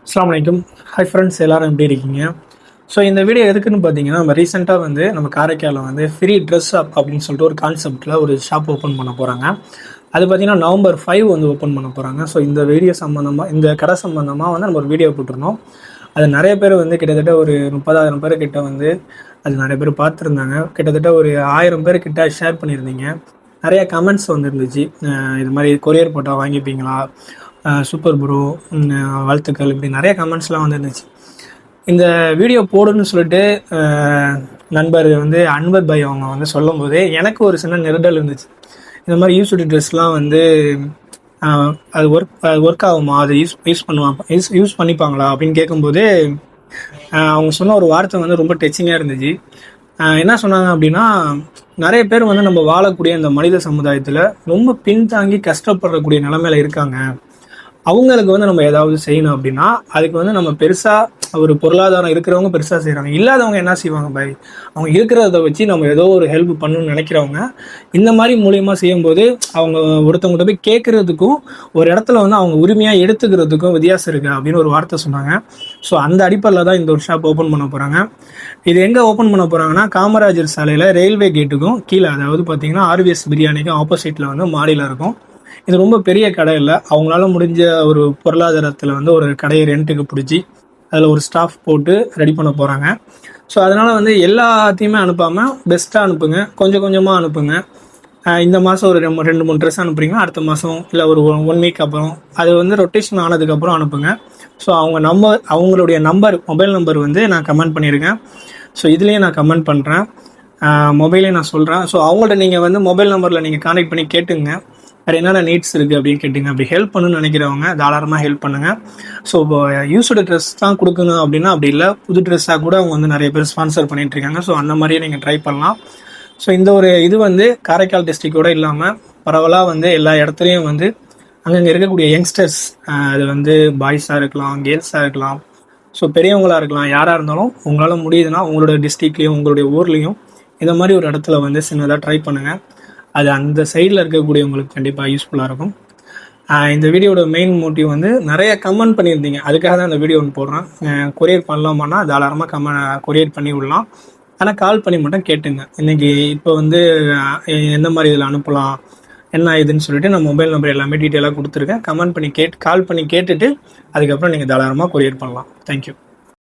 அஸ்ஸலாமு அலைக்கும். Hi friends, எல்லாரும் எப்படி இருக்கீங்க? ஸோ இந்த வீடியோ எதுக்குன்னு பார்த்தீங்கன்னா, நம்ம ரீசெண்டாக நம்ம காரைக்காலில் ஃப்ரீ ட்ரெஸ் அப் அப்படின்னு சொல்லிட்டு ஒரு கான்செப்ட்டில் ஒரு ஷாப் ஓப்பன் பண்ண போகிறாங்க. அது பார்த்தீங்கன்னா நவம்பர் 5 ஓப்பன் பண்ண போகிறாங்க. ஸோ இந்த வீடியோ சம்மந்தமாக, இந்த கடை சம்மந்தமாக நம்ம ஒரு வீடியோ போட்டிருந்தோம். அது நிறைய பேர் கிட்டத்தட்ட ஒரு 30,000 பேர் கிட்ட அது நிறைய பேர் பார்த்துருந்தாங்க. கிட்டத்தட்ட ஒரு 1000 பேர் கிட்ட ஷேர் பண்ணியிருந்தீங்க. நிறைய கமெண்ட்ஸ் வந்துருந்துச்சு. இது மாதிரி கொரியர் போட்டால் வாங்கிப்பீங்களா, சூப்பர் ப்ரோ, வாழ்த்துக்கள், இப்படி நிறைய கமெண்ட்ஸ்லாம் வந்துருந்துச்சு. இந்த வீடியோ போடுன்னு சொல்லிட்டு நண்பர் அன்வர் பாய் அவங்க சொல்லும் போதே எனக்கு ஒரு சின்ன நெருடல் இருந்துச்சு. இந்த மாதிரி யூஸ்டு ட்ரெஸ்லாம் அது ஒர்க் ஆகுமா, அது யூஸ் பண்ணிப்பாங்களா அப்படின்னு கேட்கும்போது அவங்க சொன்ன ஒரு வார்த்தை ரொம்ப டச்சிங்காக இருந்துச்சு. என்ன சொன்னாங்க அப்படின்னா, நிறைய பேர் நம்ம வாழக்கூடிய இந்த மனித சமுதாயத்தில் ரொம்ப பின்தாங்கி கஷ்டப்படக்கூடிய நிலைமையில இருக்காங்க. அவங்களுக்கு நம்ம ஏதாவது செய்யணும் அப்படின்னா அதுக்கு நம்ம பெருசாக ஒரு பொருளாதாரம் இருக்கிறவங்க பெருசாக செய்கிறாங்க. இல்லாதவங்க என்ன செய்வாங்க பாய், அவங்க இருக்கிறத வச்சு நம்ம ஏதோ ஒரு ஹெல்ப் பண்ணணும்னு நினைக்கிறவங்க இந்த மாதிரி மூலியமாக செய்யும்போது அவங்க ஒருத்தவங்கள்ட்ட போய் கேட்குறதுக்கும் ஒரு இடத்துல அவங்க உரிமையாக எடுத்துக்கிறதுக்கும் வித்தியாசம் இருக்குது அப்படின்னு ஒரு வார்த்தை சொன்னாங்க. ஸோ அந்த அடிப்படையில் தான் இந்த ஒரு ஷாப் ஓப்பன் பண்ண போகிறாங்க. இது எங்கே ஓப்பன் பண்ண போகிறாங்கன்னா, காமராஜர் சாலையில் ரயில்வே கேட்டுக்கும் கீழே, அதாவது பார்த்தீங்கன்னா ஆர்விஎஸ் பிரியாணிக்கும் ஆப்போசிட்டில் மாடியில் இருக்கும். இது ரொம்ப பெரிய கடை இல்லை. அவங்களால முடிஞ்ச ஒரு பொருளாதாரத்தில் ஒரு கடையை ரெண்ட்டுக்கு பிடிச்சி அதில் ஒரு ஸ்டாஃப் போட்டு ரெடி பண்ண போகிறாங்க. ஸோ அதனால் எல்லாத்தையுமே அனுப்பாமல் பெஸ்ட்டாக அனுப்புங்க, கொஞ்சம் கொஞ்சமாக அனுப்புங்க. இந்த மாதம் ஒரு 2-3 ட்ரெஸ் அனுப்புறீங்கன்னா அடுத்த மாதம் இல்லை ஒரு 1 வீக் அப்புறம் அது ரொட்டேஷன் ஆனதுக்கப்புறம் அனுப்புங்க. ஸோ அவங்களுடைய மொபைல் நம்பர் நான் கமெண்ட் பண்ணியிருக்கேன். ஸோ இதுலேயே நான் கமெண்ட் பண்ணுறேன், மொபைலே நான் சொல்கிறேன். ஸோ அவங்கள்ட்ட நீங்கள் மொபைல் நம்பரில் நீங்கள் கான்டெக்ட் பண்ணி கேட்டுங்க, வேறு என்னென்ன நீட்ஸ் இருக்குது அப்படின்னு கேட்டிங்க. அப்படி ஹெல்ப் பண்ணணும்னு நினைக்கிறவங்க தாராளமாக ஹெல்ப் பண்ணுங்கள். ஸோ இப்போ யூஸ்டு ட்ரெஸ் தான் கொடுக்கணும் அப்படின்னா அப்படி இல்லை, புது ட்ரெஸ்ஸாக கூட அவங்க நிறைய பேர் ஸ்பான்சர் பண்ணிகிட்ருக்காங்க. ஸோ அந்த மாதிரியே நீங்கள் ட்ரை பண்ணலாம். ஸோ இந்த ஒரு இது காரைக்கால் டிஸ்ட்ரிக்டோடு இல்லாமல் பரவலாக எல்லா இடத்துலையும் அங்கங்கே இருக்கக்கூடிய யங்ஸ்டர்ஸ், அது பாய்ஸாக இருக்கலாம், கேர்ள்ஸாக இருக்கலாம், ஸோ பெரியவங்களாக இருக்கலாம், யாராக இருந்தாலும் உங்களால் முடியுதுன்னா உங்களோட டிஸ்ட்ரிக்ட்லேயும் உங்களுடைய ஊர்லேயும் இந்த மாதிரி ஒரு இடத்துல சின்னதாக ட்ரை பண்ணுங்கள். அது அந்த சைடில் இருக்கக்கூடியவங்களுக்கு கண்டிப்பாக யூஸ்ஃபுல்லாக இருக்கும். இந்த வீடியோட மெயின் மோட்டிவ் நிறைய கமெண்ட் பண்ணியிருந்தீங்க, அதுக்காக தான் இந்த வீடியோ போடுறேன். கொரியர் பண்ணலாமான்னா தாராளமாக கொரியர் பண்ணி விடலாம். ஆனால் கால் பண்ணி மட்டும் கேட்டுங்க. இன்றைக்கி இப்போ எந்த மாதிரி இதில் அனுப்பலாம், என்ன இதுன்னு சொல்லிட்டு நான் மொபைல் நம்பர் எல்லாமே டீட்டெயிலாக கொடுத்துருக்கேன். கால் பண்ணி கேட்டுட்டு அதுக்கப்புறம் நீங்கள் தாராளமாக கொரியர் பண்ணலாம். தேங்க்யூ.